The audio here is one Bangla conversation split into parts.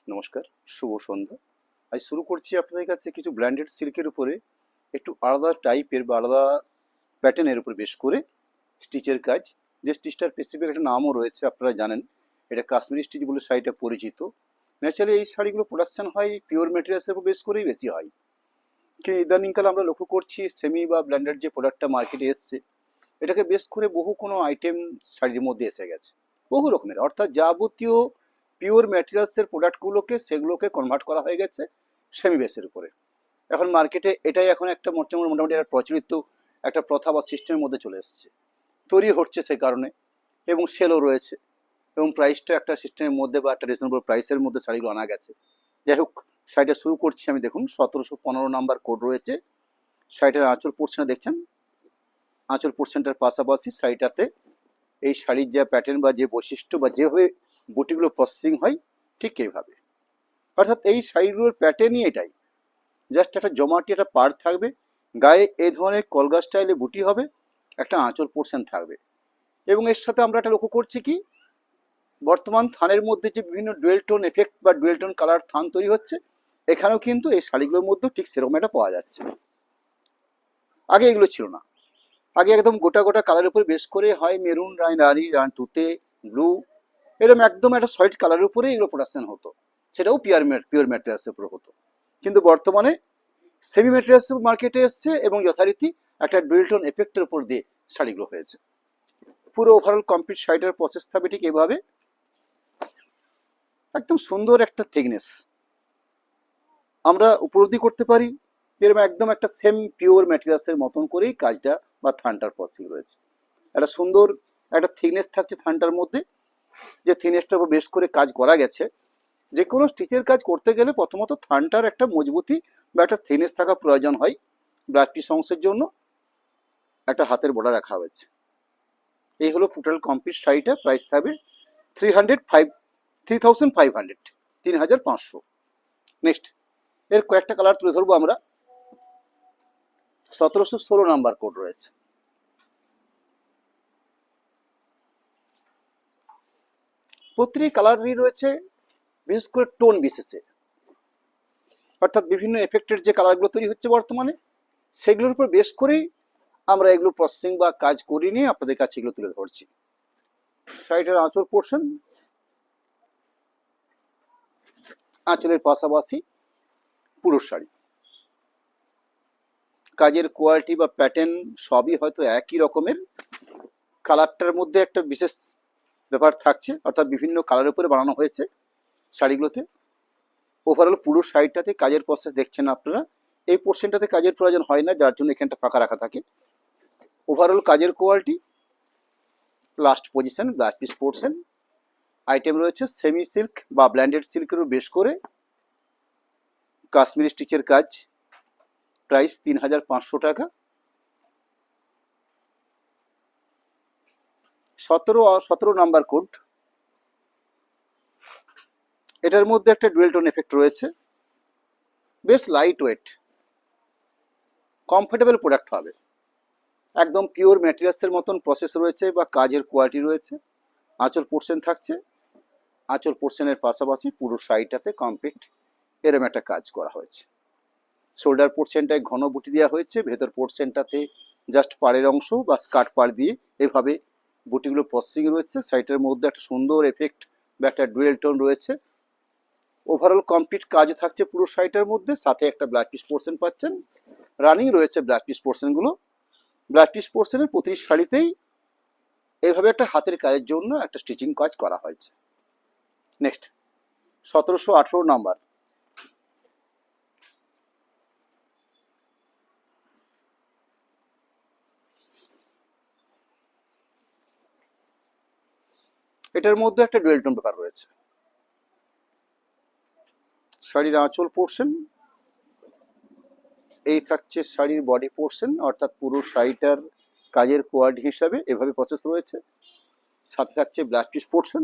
নমস্কার, শুভ সন্ধ্যা। আজ শুরু করছি আপনাদের কাছে কিছু ব্র্যান্ডেড সিল্কের উপরে একটু আলাদা টাইপের বা আলাদা প্যাটার্নের উপর বেশ করে স্টিচের কাজ। যে স্টিচটার স্পেসিফিক একটা নামও রয়েছে, আপনারা জানেন এটা কাশ্মীরি স্টিচ বলে শাড়িটা পরিচিত। ন্যাচারালি এই শাড়িগুলো প্রোডাকশন হয় পিওর মেটেরিয়ালসের উপর বেশ করেই বেশি হয়, কিন্তু ইদানিংকালে আমরা লক্ষ্য করছি সেমি বা ব্র্যান্ডেড যে প্রোডাক্টটা মার্কেটে এসছে এটাকে বেশ করে বহু কোনো আইটেম শাড়ির মধ্যে এসে গেছে, বহু রকমের, অর্থাৎ যাবতীয় পিওর ম্যাটেরিয়ালসের প্রোডাক্টগুলোকে সেগুলোকে কনভার্ট করা হয়ে গেছে সেমি বেসের উপরে। এখন মার্কেটে এটাই এখন একটা মোটামুটি একটা প্রচলিত একটা প্রথা বা সিস্টেমের মধ্যে চলে এসছে, তৈরি হচ্ছে সেই কারণে, এবং সেলও রয়েছে, এবং প্রাইসটা একটা সিস্টেমের মধ্যে বা একটা রিজনেবল প্রাইসের মধ্যে শাড়িগুলো আনা গেছে। যাই হোক, শাড়িটা শুরু করছি আমি। দেখুন 1715 নাম্বার কোড রয়েছে। শাড়িটার আঁচল পোর্শনে দেখছেন, আঁচল পোর্শনটার পাশাপাশি শাড়িটাতে এই শাড়ির যা প্যাটার্ন বা যে বৈশিষ্ট্য বা যেভাবে বুটিগুলো প্রসেসিং হয় ঠিক এইভাবে, অর্থাৎ এই শাড়িগুলোর প্যাটার্নই এটাই, জাস্ট একটা জমাটি একটা পাড় থাকবে, গায়ে এই ধরনের কলগা স্টাইলে বুটি হবে, একটা আঁচল পোর্শন থাকবে, এবং এর সাথে আমরা একটা লক্ষ্য করছি কি বর্তমান থানের মধ্যে যে বিভিন্ন ডুয়েল টোন এফেক্ট বা ডুয়েল টোন কালার থান তৈরি হচ্ছে, এখানেও কিন্তু এই শাড়িগুলোর মধ্যে ঠিক সেরকম একটা পাওয়া যাচ্ছে। আগে এগুলো ছিল না, আগে একদম গোটা গোটা কালারের উপরে বেশ করে হয় মেরুন, রানী, তুতে, ব্লু, এরকম একদম একটা সলিড কালারের উপরে এগুলো প্রোডাকশন হতো, সেটাও পিওর ম্যাটেরিয়ালসের উপরে হতো। কিন্তু বর্তমানে সেমি ম্যাটেরিয়ালস মার্কেটে এসছে এবং যথারীতি একটা ডুয়েল এফেক্টের উপর দিয়ে শাড়িগুলো হয়েছে। পুরো ওভারঅল কমপ্লিট শাড়িটার প্রসেস থাকবে ঠিক এভাবে, একদম সুন্দর একটা থিকনেস আমরা উপলব্ধি করতে পারি, এরকম একদম একটা সেম পিওর ম্যাটেরিয়ালসের মতন করেই কাজটা বা থানটার প্রসেসিং রয়েছে। একটা সুন্দর একটা থিকনেস থাকছে থানটার মধ্যে, যে থিকনেসটার উপর বেশ করে কাজ করা গেছে। যে কোনো স্টিচের কাজ করতে গেলে প্রথমত থানটার একটা মজবুতি বা একটা থিকনেস থাকা প্রয়োজন হয়। ব্লাড পিস অংশের জন্য একটা হাতের বর্ডার রাখা হয়েছে। এই হলো টোটাল কমপ্লিট শাড়িটা। প্রাইস থাকবে 3500, 3500। নেক্সট এর কয়েকটা কালার তুলে ধরবো আমরা। 1716 নাম্বার কোড রয়েছে। প্রতিটি কালারই রয়েছে বিশেষ করে টোন বিশেষে, অর্থাৎ বিভিন্ন এফেক্টের যে কালারগুলো তৈরি হচ্ছে বর্তমানে সেগুলোর উপর বেশ করেই আমরা এগুলো প্রসেসিং বা কাজ করি নিয়ে আপনাদের কাছে এগুলো তুলে ধরছি। শাড়িটার আঁচল পোর্শন, আঁচলের পাশাপাশি পুরো শাড়ি, কাজের কোয়ালিটি বা প্যাটার্ন সবই হয়তো একই রকমের, কালারটার মধ্যে একটা বিশেষ ব্যাপার থাকছে, অর্থাৎ বিভিন্ন কালারের উপরে বানানো হয়েছে শাড়িগুলোতে। ওভারঅল পুরো শাড়িটাতে কাজের প্রসেস দেখছেন আপনারা, এই পোর্শনটাতে কাজের প্রয়োজন হয় না, যার জন্য এখানটা ফাঁকা রাখা থাকে। ওভারঅল কাজের quality, last position blouse piece portion, item রয়েছে সেমি সিল্ক বা ব্ল্যান্ডেড সিল্কেরও বেশ করে কাশ্মীরি স্টিচের কাজ। প্রাইস 3500 টাকা। 17 নাম্বার কোড, এটার মধ্যে একটা ডুয়েল টোন এফেক্ট রয়েছে, বেশ লাইট ওয়েট কমফোর্টেবল প্রোডাক্ট হবে, একদম পিওর ম্যাটেরিয়ালসের মতন প্রসেস রয়েছে বা কাজের কোয়ালিটি রয়েছে। আঁচল পোর্শন থাকছে, আঁচল পোর্শনের পাশাপাশি পুরো শাড়িটাতে কমপ্লিট এরম একটা কাজ করা হয়েছে। শোল্ডার পোর্শনটায় ঘন বুটি দেওয়া হয়েছে, ভেতর পোর্শনটাতে জাস্ট পাড়ের অংশ বা স্কার্ট পাড় দিয়ে এভাবে বুটিগুলো প্রসেসিং রয়েছে। শাড়িটার মধ্যে একটা সুন্দর এফেক্ট বা একটা ডুয়েল টোন রয়েছে। ওভারঅল কমপ্লিট কাজ থাকছে পুরো শাড়িটার মধ্যে, সাথে একটা ব্লাউজ পিস পোর্শন পাচ্ছেন, রানিং রয়েছে ব্লাউজ পিস পোর্শনগুলো। ব্লাউজ পিস পোর্শনের প্রতি শাড়িতেই এইভাবে একটা হাতের কাজের জন্য একটা স্টিচিং কাজ করা হয়েছে। নেক্সট 1718 নাম্বার, এটার মধ্যে একটা ডুয়েল টোন ব্যাপার রয়েছে। শাড়ির আঁচল পোর্শন, এই থাকছে শাড়ির বডি পোর্শন, অর্থাৎ পুরো শাড়িটার কাজের কোয়ালিটি হিসাবে এভাবে প্রসেস রয়েছে। সাথে থাকছে ব্লাউজ পিস পোর্শন,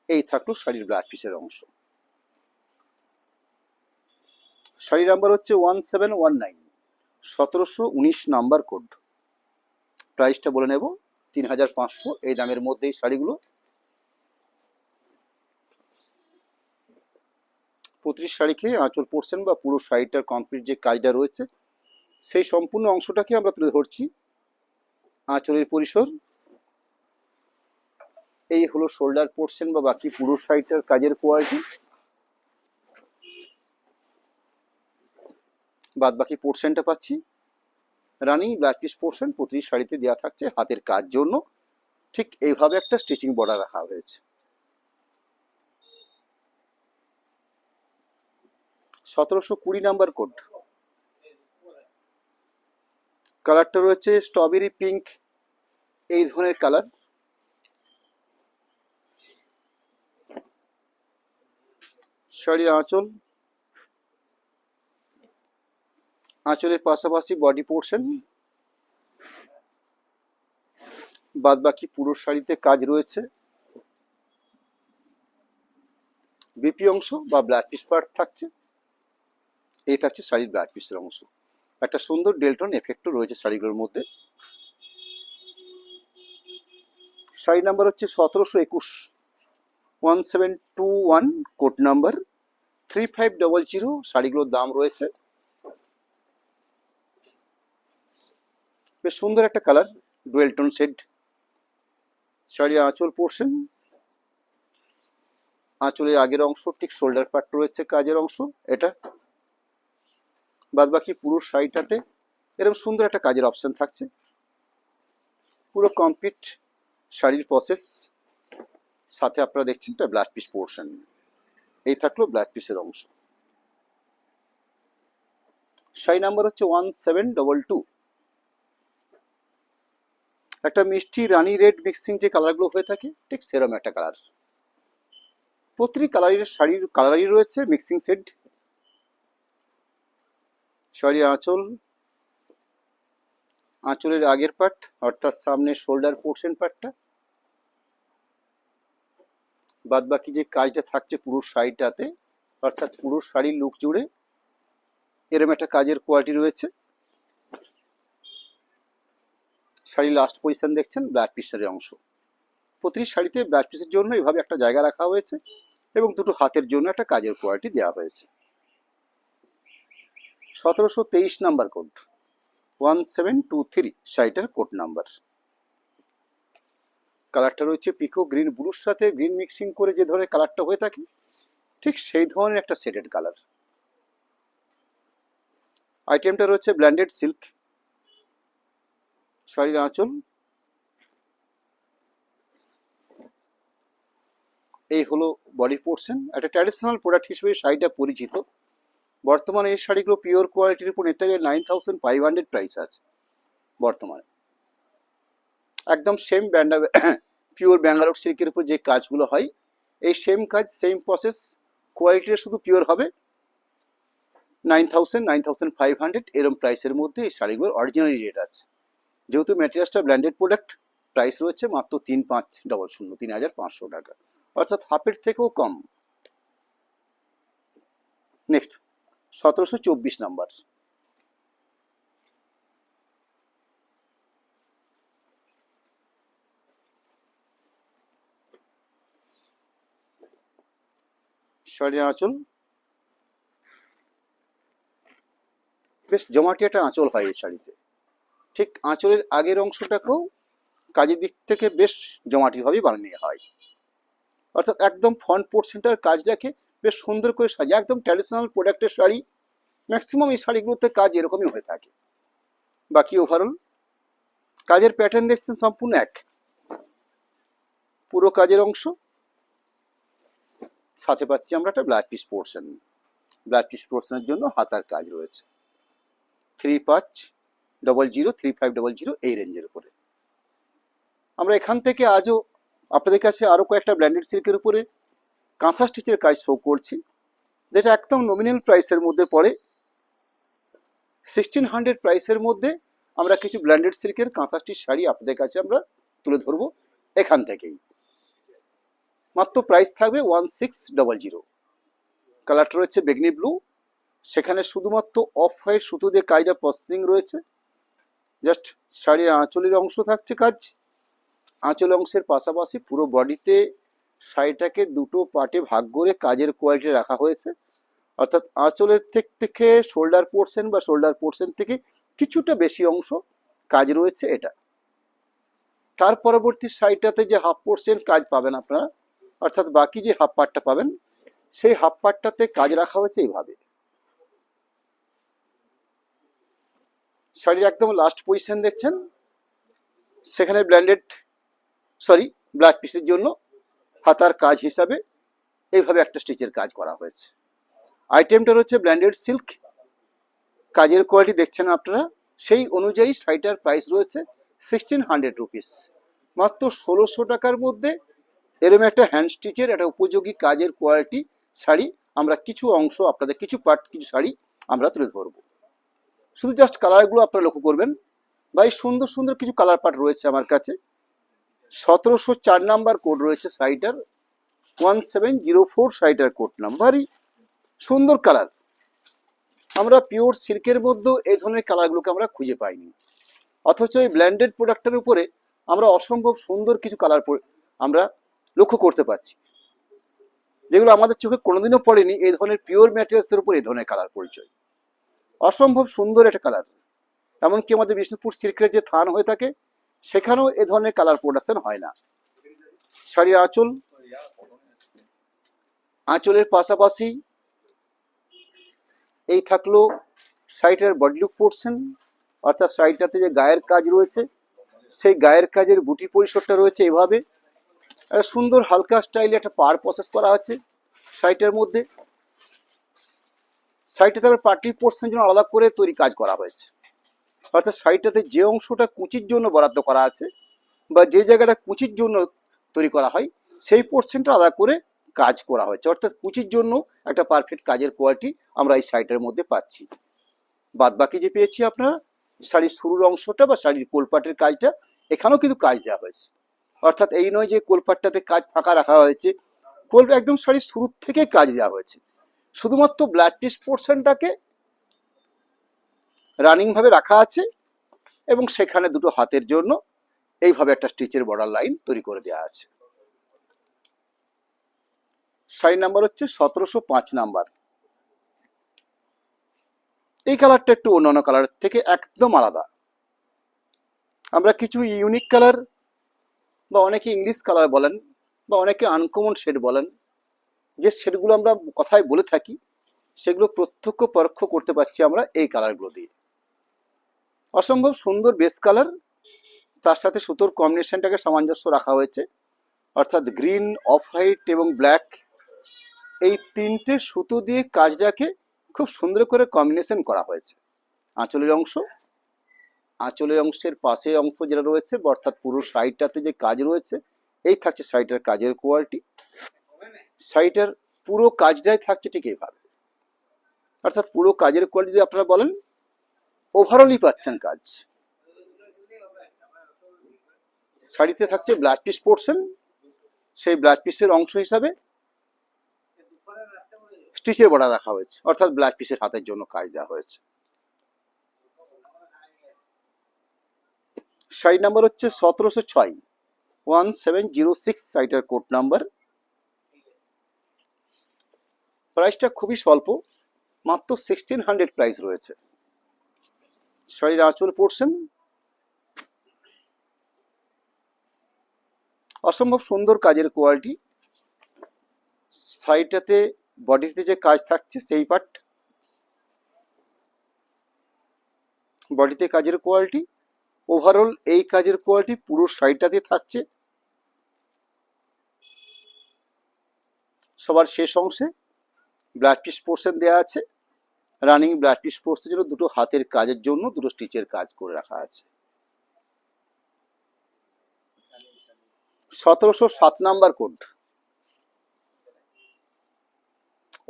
এই থাকলো শাড়ির ব্লাউজ পিসের অংশ। শাড়ির নাম্বার হচ্ছে 1719, 1719 নাম্বার কোড। প্রাইসটা বলে নেব 3500, এই দামের মধ্যেই শাড়িগুলো। প্রতিটি শাড়িকে আঁচল পোর্শন বা পুরো শাড়িটার কমপ্লিট যে কাজটা রয়েছে সেই সম্পূর্ণ অংশটাকে আমরা তুলে ধরছি। আঁচলের পরিসর, এই হলো শোল্ডার পোর্শন বা বাকি পুরো শাড়িটার কাজের কোয়ালিটি। বাদ বাকি পোর্শনটা পাচ্ছি রানি ব্লাউজ পিস পোর্শন প্রতিটি শাড়িতে দেওয়া থাকছে হাতের কাজ জন্য। ঠিক এইভাবে একটা স্টিচিং বর্ডার রাখা হয়েছে। 1720 নাম্বার কোড। কালারটা রয়েছে স্ট্রবেরি পিঙ্ক, এই ধরনের কালার। শাড়ির আঁচল, আঁচলের পাশাপাশি বডি পোর্শন, বাদ বাকি পুরো শাড়িতে কাজ রয়েছে। বিপি অংশ বা ব্লাউজ পিস পার্ট থাকছে, এই থাকছে শাড়ির ব্লাউজ পিসের অংশ। একটা সুন্দর ডেলটন এফেক্টও রয়েছে শাড়িগুলোর মধ্যে। শাড়ি নাম্বার হচ্ছে 1721, 1721 কোড নাম্বার 3500। শাড়িগুলোর দাম রয়েছে। বেশ সুন্দর একটা কালার, ডুয়েল টোন শেড। শাড়ির আঁচল পোর্শন, আঁচলের আগের অংশ ঠিক শোল্ডার পার্ট রয়েছে কাজের অংশ এটা। বাদ বাকি পুরো শাড়িটাতে এরকম সুন্দর একটা কাজের অপশন থাকছে। পুরো কমপ্লিট শাড়ির প্রসেস, সাথে আপনারা দেখছেন এটা ব্লাউজ পিস পোর্শন। এই থাকলো ব্লাউজ পিসের অংশ। শাড়ি নাম্বার হচ্ছে 1722। একটা মিষ্টি রানি রেড মিক্সিং যে কালারগুলো হয়ে থাকে ঠিক সেরকম একটা কালার। প্রতিটি কালারের শাড়ির কালারই রয়েছে মিক্সিং শেড। শাড়ির আঁচল, আঁচলের আগের পার্ট অর্থাৎ সামনে শোল্ডার পোর্শন পার্টটা, বাদ বাকি যে কাজটা থাকছে পুরো শাড়িটাতে অর্থাৎ পুরো শাড়ির লুক জুড়ে এরকম একটা কাজের কোয়ালিটি রয়েছে। শাড়ির লাস্ট পজিশন দেখছেন ব্লাউজ পিসের অংশ। প্রতিটি শাড়িতে ব্লাউজ পিসের জন্য এভাবে একটা জায়গা রাখা হয়েছে এবং দুটো হাতের জন্য একটা কাজের কোয়ালিটি দেওয়া হয়েছে। 1723 নাম্বার কোড, 1723 শাড়িটার কোড নাম্বার। কালারটা রয়েছে পিকো গ্রিন ব্লুর সাথে গ্রিন মিক্সিং করে যে ধরনের কালারটা হয়ে থাকে ঠিক সেই ধরনের একটা শেডেড কালার। আইটেমটা রয়েছে ব্ল্যান্ডেড সিল্ক। শাড়ির আঁচল, এই হলো বডি পোর্শন। একটা ট্র্যাডিশনাল প্রোডাক্ট হিসেবে শাড়িটা পরিচিত। বর্তমানে এই শাড়িগুলো পিওর কোয়ালিটির উপর নিতে গেলে 9500 প্রাইস আছে বর্তমানে। একদম সেম পিওর ব্যাঙ্গালোর সিল্কের উপর যে কাজগুলো হয় এই সেম কাজ সেম প্রসেস কোয়ালিটিটা শুধু পিওর হবে। 9000 9500 এরম প্রাইসের মধ্যে এই শাড়িগুলোর অরিজিনালি রেট আছে। যেহেতু ম্যাটেরিয়ালসটা ব্র্যান্ডেড প্রোডাক্ট, প্রাইস রয়েছে মাত্র 3500, 3500 টাকা, অর্থাৎ হাফের থেকেও কম। Next 1724 number. শাড়ির আঁচল, বেশ জমাটি একটা আঁচল হয় এই শাড়িতে। ঠিক আঁচলের আগের অংশটাকেও কাজের দিক থেকে বেশ জমাটিভাবেই বানানো হয়। অর্থাৎ একদম ফ্রন্ট পোর্শনটার কাজটাকে বেশ সুন্দর করে সাজিয়ে, একদম ট্র্যাডিশনাল প্রোডাক্টের শাড়ি ম্যাক্সিমাম এই শাড়িগুলোতে কাজ এরকমই হয়ে থাকে। বাকি ওভারঅল কাজের প্যাটার্ন দেখছেন সম্পূর্ণ এক। পুরো কাজের অংশ, সাথে পাচ্ছি আমরা একটা blouse piece portion. Blouse piece পোর্শনের জন্য হাতার কাজ রয়েছে 3500 3500 এই রেঞ্জের উপরে। আমরা এখান থেকে আজও আপনাদের কাছে আরও কয়েকটা ব্র্যান্ডেড সিল্কের উপরে কাঁথা স্টিচের কাজ শো করছি, যেটা একদম নমিনাল প্রাইসের মধ্যে পড়ে। 1600 প্রাইসের মধ্যে আমরা কিছু ব্র্যান্ডেড সিল্কের কাঁথা স্টিচ শাড়ি আপনাদের কাছে আমরা তুলে ধরবো এখান থেকেই। মাত্র প্রাইস থাকবে 1600। কালারটা রয়েছে বেগনি ব্লু, সেখানে শুধুমাত্র অফ হোয়াইট সুতো দিয়ে কাজটা প্রসেসিং রয়েছে। জাস্ট শাড়ির আঁচলের অংশ থাকছে কাজ। আঁচল অংশের পাশাপাশি পুরো বডিতে শাড়িটাকে দুটো পার্টে ভাগ করে কাজের কোয়ালিটি রাখা হয়েছে। অর্থাৎ আঁচলের থেকে শোল্ডার পোর্শন বা শোল্ডার পোর্শন থেকে কিছুটা বেশি অংশ কাজ রয়েছে এটা। তার পরবর্তী সাইডটাতে যে হাফ পোর্শন কাজ পাবেন আপনারা, অর্থাৎ বাকি যে হাফ পার্টটা পাবেন সেই হাফ পার্টটাতে কাজ রাখা হয়েছে এইভাবে। শাড়ির একদম লাস্ট পজিশন দেখছেন, সেখানে ব্লাউজ পিসের জন্য হাতার কাজ হিসাবে এইভাবে একটা স্টিচের কাজ করা হয়েছে। আইটেমটা হচ্ছে ব্ল্যান্ডেড সিল্ক, কাজের কোয়ালিটি দেখছেন আপনারা, সেই অনুযায়ী শাড়িটার প্রাইস রয়েছে 1600 রুপিস। মাত্র 1600 টাকার মধ্যে এরকম একটা হ্যান্ড স্টিচের একটা উপযোগী কাজের কোয়ালিটি শাড়ি আমরা কিছু অংশ আপনাদের কিছু শাড়ি আমরা তুলে ধরবো। শুধু জাস্ট কালারগুলো আপনারা লক্ষ্য করবেন, ভাই সুন্দর সুন্দর কিছু কালার পার্ট রয়েছে আমার কাছে। 1704 নাম্বার কোড রয়েছে শাড়িটার, 1704 শাড়িটার কোড নাম্বারই সুন্দর কালার। আমরা পিওর সিল্কের মধ্যেও এই ধরনের কালারগুলোকে আমরা খুঁজে পাইনি, অথচ এই ব্ল্যান্ডেড প্রোডাক্টের উপরে আমরা অসম্ভব সুন্দর কিছু কালার আমরা লক্ষ্য করতে পারছি, যেগুলো আমাদের চোখে কোনোদিনও পড়েনি। এই ধরনের পিওর ম্যাটেরিয়ালসের উপর এই ধরনের কালার পরিচয় অসম্ভব সুন্দর একটা কালার। এমনকি আমাদের বিষ্ণুপুর সিল্কের যে থান হয়ে থাকে সেখানেও এ ধরনের কালার প্রোডাকশন হয় না। শাড়ির আঁচলের পাশাপাশি এই থাকলো শাড়িটার বডি লুক পোর্শন, অর্থাৎ শাড়িটাতে যে গায়ের কাজ রয়েছে সেই গায়ের কাজের বুটি পরিসরটা রয়েছে এভাবে। সুন্দর হালকা স্টাইলে একটা পাড় প্রসেস করা আছে শাড়িটার মধ্যে। শাড়িটাতে আবার পার্টি পোর্শনের জন্য আলাদা করে তৈরি কাজ করা হয়েছে, অর্থাৎ শাড়িটাতে যে অংশটা কুচির জন্য বরাদ্দ করা আছে বা যে জায়গাটা কুচির জন্য তৈরি করা হয় সেই পোর্শনটা আলাদা করে কাজ করা হয়েছে, অর্থাৎ কুচির জন্য একটা পারফেক্ট কাজের কোয়ালিটি আমরা এই শাড়িটার মধ্যে পাচ্ছি। বাদ বাকি যে পেয়েছি আপনারা শাড়ির শুরুর অংশটা বা শাড়ির কোলপাটের কাজটা, এখানেও কিন্তু কাজ দেওয়া হয়েছে। অর্থাৎ এই নয় যে কোলপাটটাতে কাজ ফাঁকা রাখা হয়েছে, একদম শাড়ির শুরু থেকে কাজ দেওয়া হয়েছে। শুধুমাত্র ব্লাউজ পিস পোর্শনটাকে রানিং ভাবে রাখা আছে এবং সেখানে দুটো হাতের জন্য এইভাবে একটা স্টিচের বর্ডার লাইন তৈরি করে দেওয়া আছে। শাড়ি নাম্বার হচ্ছে 1705 নাম্বার। এই কালারটা একটু অন্যান্য কালার থেকে একদম আলাদা। আমরা কিছু ইউনিক কালার বা অনেকে ইংলিশ কালার বলেন বা অনেকে আনকমন শেড বলেন, যে শেডগুলো আমরা কথায় বলে থাকি সেগুলো প্রত্যক্ষ পরোক্ষ করতে পারছি আমরা এই কালারগুলো দিয়ে। অসম্ভব সুন্দর বেস কালার, তার সাথে সুতোর কম্বিনেশনটাকে সামঞ্জস্য রাখা হয়েছে, অর্থাৎ গ্রিন, অফ হোয়াইট এবং ব্ল্যাক এই তিনটে সুতো দিয়ে কাজটাকে খুব সুন্দর করে কম্বিনেশন করা হয়েছে। আঁচলের অংশের পাশে অংশ যেটা রয়েছে অর্থাৎ পুরো শাড়িটাতে যে কাজ রয়েছে এই থাকছে শাড়িটার কাজের কোয়ালিটি। শাড়িটার পুরো কাজটাই থাকছে ঠিক এইভাবে, অর্থাৎ পুরো কাজের কোয়ালিটি যদি আপনারা বলেন ওভারঅলই পাচ্ছেন কাজ। শাড়িতে থাকছে ব্লাউজ পিস পোর্শন, সেই ব্লাউজ পিসের অংশ হিসাবে স্টিচের বর্ডার রাখা হয়েছে, অর্থাৎ ব্লাউজ পিসের হাতের জন্য কাজ দেওয়া হয়েছে। শাড়ি নাম্বার হচ্ছে 1706, 1706 শাড়িটার কোড নাম্বার। প্রাইসটা খুবই স্বল্প, মাত্র 1600 প্রাইস রয়েছে। শাড়ির আঁচল পোর্শন অসম্ভব সুন্দর কাজের কোয়ালিটি। শাড়িটাতে বডিতে যে কাজ থাকছে সেই পার্ট, বডিতে কাজের কোয়ালিটি, ওভারঅল এই কাজের কোয়ালিটি পুরো শাড়িটাতে থাকছে। সবার শেষ অংশে ব্লাউজ পিস পোর্শন দেওয়া আছে, রানিং ব্লাউজ পিস পোর্শনের জন্য দুটো হাতের কাজের জন্য দুটো স্টিচের কাজ করে রাখা আছে। 1707 নাম্বার কোড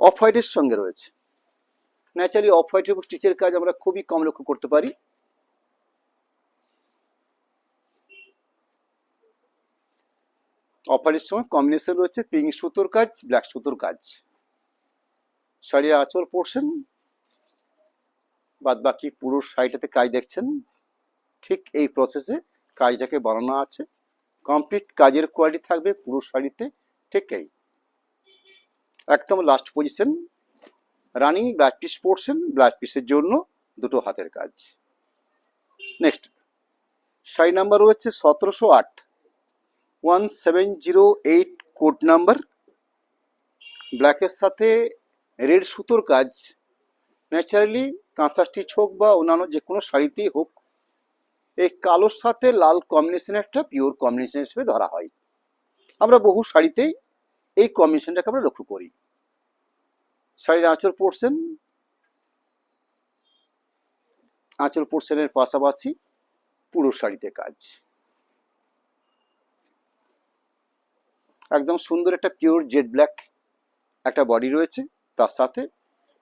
অফ হোয়াইটের সঙ্গে রয়েছে। ন্যাচারালি অফ হোয়াইটের উপর স্টিচের কাজ আমরা খুবই কম লক্ষ্য করতে পারি। অফ হোয়াইটের সঙ্গে কম্বিনেশন রয়েছে পিঙ্ক সুতোর কাজ, ব্ল্যাক সুতোর কাজ। শাড়ির আঁচল পোর্শন বাদ বাকি পুরো শাড়িটাতে কাজ দেখছেন, ঠিক এই প্রসেসে কাজটাকে বানানো আছে। কমপ্লিট কাজের কোয়ালিটি থাকবে পুরো শাড়িতে, ঠিক এই একদম last position running blouse piece portion, blouse পিসের জন্য দুটো হাতের কাজ। নেক্সট শাড়ি নাম্বার রয়েছে 1708, 1708 কোড নাম্বার। ব্ল্যাকের সাথে রেড সুতোর কাজ। ন্যাচারালি কাঁথা স্টিচ হোক বা অন্যান্য যে কোনো শাড়িতেই হোক, এই কালোর সাথে লাল কম্বিনেশন একটা পিওর কম্বিনেশন হিসেবে ধরা হয়। আমরা বহু শাড়িতেই এই কম্বিনেশনটাকে আমরা লক্ষ্য করি। শাড়ির আঁচল পোর্শন, আঁচল পোর্শনের পাশাপাশি পুরো শাড়িতে কাজ। একদম সুন্দর একটা পিওর জেড ব্ল্যাক একটা বডি রয়েছে, তার সাথে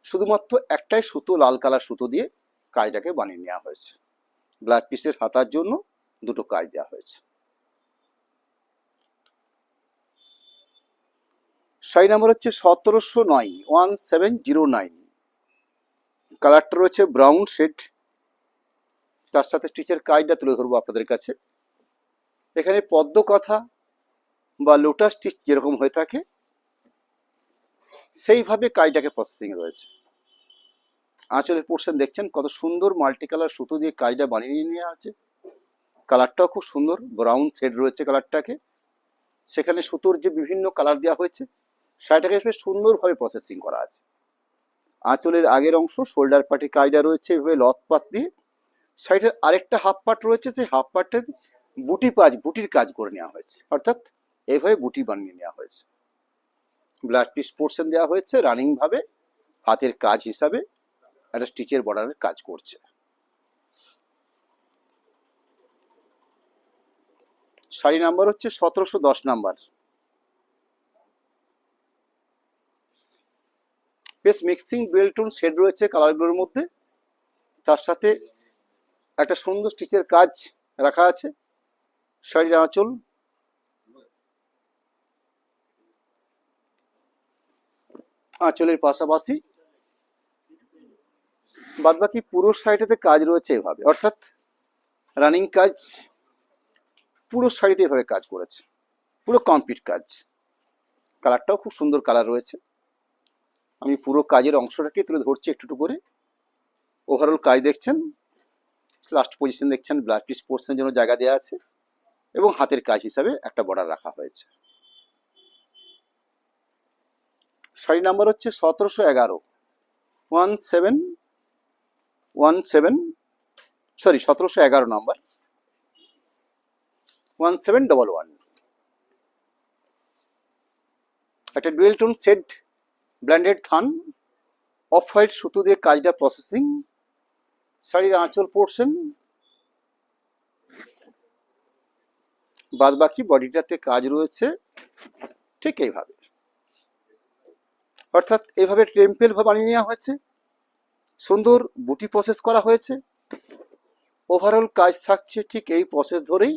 শুধুমাত্র একটাই সুতো, লাল কালার সুতো দিয়ে কাজটাকে বানিয়ে নেওয়া হয়েছে। ব্লাউজ পিসের হাতার জন্য দুটো কাজ দেওয়া হয়েছে। শাড়ি নাম্বার হচ্ছে 1709, 1709। কালারটা রয়েছে ব্রাউন শেড, তার সাথে স্টিচের কাজটা তুলে ধরবো আপনাদের কাছে। এখানে পদ্ম কাঁথা বা লোটাস স্টিচ যেরকম হয়ে থাকে সেইভাবে কাজটাকে প্রসেসিং রয়েছে। আঁচলের পোর্শন দেখছেন কত সুন্দর মাল্টি কালার সুতো দিয়ে কাজটা বানিয়ে নেওয়া আছে। কালারটাও খুব সুন্দর, ব্রাউন শেড রয়েছে কালারটাকে। সেখানে সুতোর যে বিভিন্ন কালার দেওয়া হয়েছে, শাড়িটাকে বেশ সুন্দরভাবে প্রসেসিং করা আছে। আঁচলের আগের অংশ শোল্ডার পার্টি কাজটা রয়েছে এভাবে লত পাত দিয়ে। শাড়িটার আরেকটা হাফ পার্ট রয়েছে, সেই হাফ পার্টে বুটির কাজ করে নেওয়া হয়েছে, অর্থাৎ এইভাবে বুটি বানিয়ে নেওয়া হয়েছে। ব্লাউজ পিস পোর্শন দেওয়া হয়েছে রানিং ভাবে হাতের কাজ হিসাবে একটা স্টিচের বর্ডারের কাজ করছে। শাড়ি নাম্বার হচ্ছে 1710 নাম্বার। বেশ মিক্সিং বেলটুন শেড রয়েছে কালারগুলোর মধ্যে, তার সাথে একটা সুন্দর স্টিচের কাজ রাখা আছে। শাড়ির আঁচল, আঁচলের পাশাপাশি বাদবাকি পুরো শাড়িটাতে কাজ রয়েছে এভাবে, অর্থাৎ রানিং কাজ পুরো শাড়িতে এভাবে কাজ করেছে, পুরো কমপ্লিট কাজ। কালারটাও খুব সুন্দর কালার রয়েছে। আমি পুরো কাজের অংশটাকে তুলে ধরছি একটু একটু করে। ওভারঅল কাজ দেখছেন, লাস্ট পজিশন দেখছেন, ব্লাউজ পিস পোর্শনের জন্য জায়গা দেওয়া আছে এবং হাতের কাজ হিসাবে একটা বর্ডার রাখা হয়েছে। শাড়ি নাম্বার হচ্ছে 1711, 1711 নাম্বার, 1711। একটা ডুয়েল টোন সেট ব্ল্যান্ডেড থান, অফ হোয়াইট সুতো দিয়ে কাজটা প্রসেসিং। শাড়ির আঁচল পোর্শন, বাদ বাকি বডিটাতে কাজ রয়েছে ঠিক এইভাবে, অর্থাৎ এইভাবে টেম্পেল ভাবে বানিয়ে নেওয়া হয়েছে, সুন্দর বুটি প্রসেস করা হয়েছে। ওভারঅল কাজ থাকছে ঠিক এই প্রসেস ধরেই।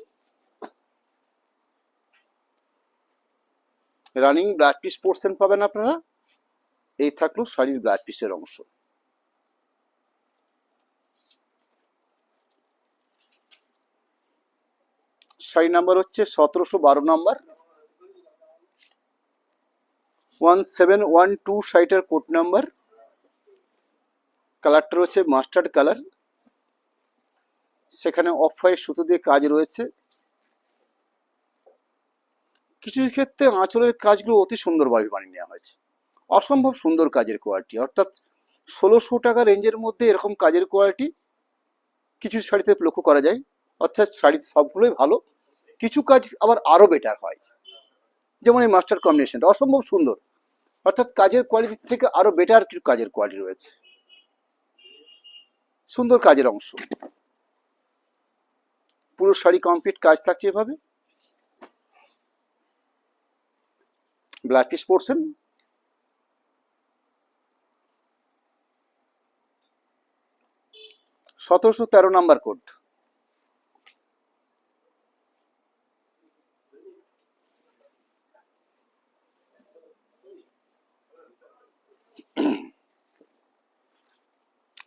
রানিং ব্লাউজ পিস পোর্শন পাবেন আপনারা। এই থাকলো শাড়ির ব্লাউজ পিসের অংশ। শাড়ি নাম্বার হচ্ছে 1712 নাম্বার, 1712 শাড়িটার কোড নাম্বার। কালারটা রয়েছে মাস্টার্ড কালার, সেখানে অফ হোয়াইট সুতো দিয়ে কাজ রয়েছে। কিছু ক্ষেত্রে আঁচলের কাজগুলো অতি সুন্দরভাবে বানিয়ে নেওয়া হয়েছে, অসম্ভব সুন্দর কাজের কোয়ালিটি। অর্থাৎ 1600 টাকা রেঞ্জের মধ্যে এরকম কাজের কোয়ালিটি কিছু শাড়িতে লক্ষ্য করা যায়। অর্থাৎ শাড়ি সবগুলোই ভালো, কিছু কাজ আবার আরও বেটার হয়। যেমন এই মাস্টার কম্বিনেশনটা অসম্ভব সুন্দর, অর্থাৎ কাজের কোয়ালিটির থেকে আরও বেটার কিছু কাজের কোয়ালিটি রয়েছে, সুন্দর কাজের অংশ। পুরো শাড়ি কমপ্লিট কাজ থাকছে এভাবে। ব্লাউজ পিস পোর্শন, সতেরোশো 13 নাম্বার কোড।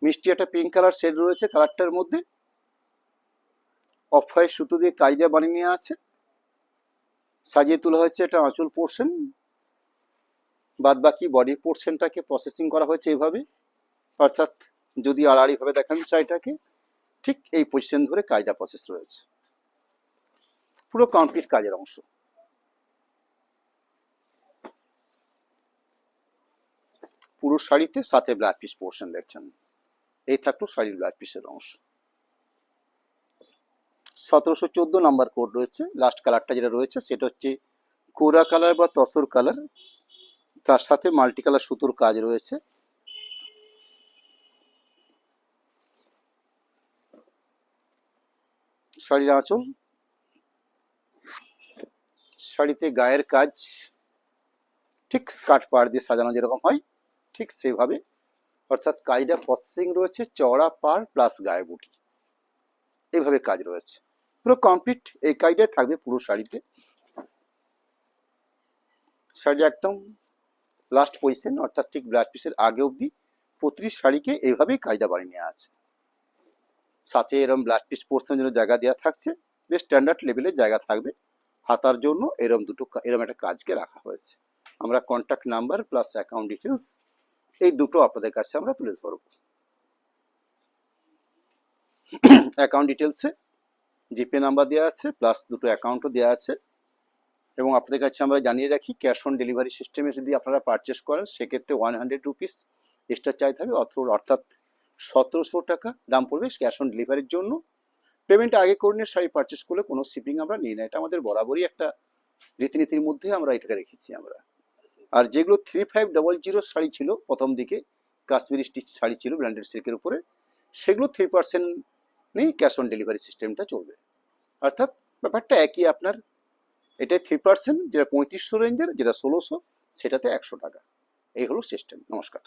মিষ্টি একটা পিঙ্ক কালার শেড রয়েছে কালারটার মধ্যে, অফ হোয়াইট সুতো দিয়ে কাজ দিয়ে বানিয়ে নেওয়া আছে। সাজিয়ে তোলা হয়েছে এটা আঁচল পোর্শন, বাদ বাকি বডি পোর্শনটাকে প্রসেসিং করা হয়েছে এইভাবে, অর্থাৎ যদি আড়াআড়িভাবে দেখান শাড়িটাকে, ঠিক এই পজিশন ধরে কায়দা প্রসেস রয়েছে, পুরো কমপ্লিট কাজের অংশ। পুরো শাড়িতে সাথে ব্লাউজ পিস পোর্শন দেখছেন, এই থাকলো শাড়ির ব্লাউজ পিসের অংশ। 1714 নাম্বার কোড রয়েছে। লাস্ট কালারটা যেটা রয়েছে সেটা হচ্ছে কোরা কালার বা তসর কালার, তার সাথে মাল্টি কালার সুতোর কাজ রয়েছে। শাড়ির আঁচল, শাড়িতে গায়ের কাজ ঠিক স্কার্ট পাড় দিয়ে সাজানো যেরকম হয় ঠিক সেভাবে, অর্থাৎ কাজটা প্রসেসিং রয়েছে, চওড়া পাড় প্লাস গায়ে বুটি, এইভাবে কাজ রয়েছে পুরো কমপ্লিট। এই কাজটাই থাকবে পুরো শাড়িতে। শাড়ি একদম লাস্ট পজিশন, অর্থাৎ ঠিক ব্লাউজ পিসের আগে অবধি প্রতিটি শাড়িকে এইভাবেই কাজটা বানিয়ে নেওয়া আছে। সাথে এরকম ব্লাউজ পিস পোর্শনের জন্য জায়গা দেওয়া থাকছে, বেশ স্ট্যান্ডার্ড লেভেলের জায়গা থাকবে। হাতার জন্য এরম এরম একটা কাজকে রাখা হয়েছে। আমরা contact number plus account details এই দুটো আপনাদের কাছে আমরা তুলে ধরব। অ্যাকাউন্ট ডিটেলসে জিপে নাম্বার দেওয়া আছে, প্লাস দুটো অ্যাকাউন্টও দেওয়া আছে। এবং আপনাদের কাছে আমরা জানিয়ে রাখি, ক্যাশ অন ডেলিভারি সিস্টেমে যদি আপনারা পারচেস করেন সেক্ষেত্রে 100 রুপিস এক্সট্রা চার্জ হবে, অর্থাৎ 1700 টাকা দাম পড়বে ক্যাশ অন ডেলিভারির জন্য। পেমেন্ট আগে করে নিয়ে শাড়ি পারচেস করলে কোনো শিপিং আমরা নিই না, এটা আমাদের বরাবরই একটা রীতিনীতির মধ্যে আমরা এটাকে রেখেছি আমরা। আর যেগুলো 3500 শাড়ি ছিল প্রথম দিকে, কাশ্মীরি স্টিচ শাড়ি ছিল ব্র্যান্ডেড সিল্কের উপরে, সেগুলো 3% নেই ক্যাশ অন ডেলিভারি সিস্টেমটা চলবে। অর্থাৎ ব্যাপারটা একই, আপনার এটাই 3%, যেটা 3500 রেঞ্জের, যেটা 1600 সেটাতে 100 টাকা। এই হলো সিস্টেম। নমস্কার।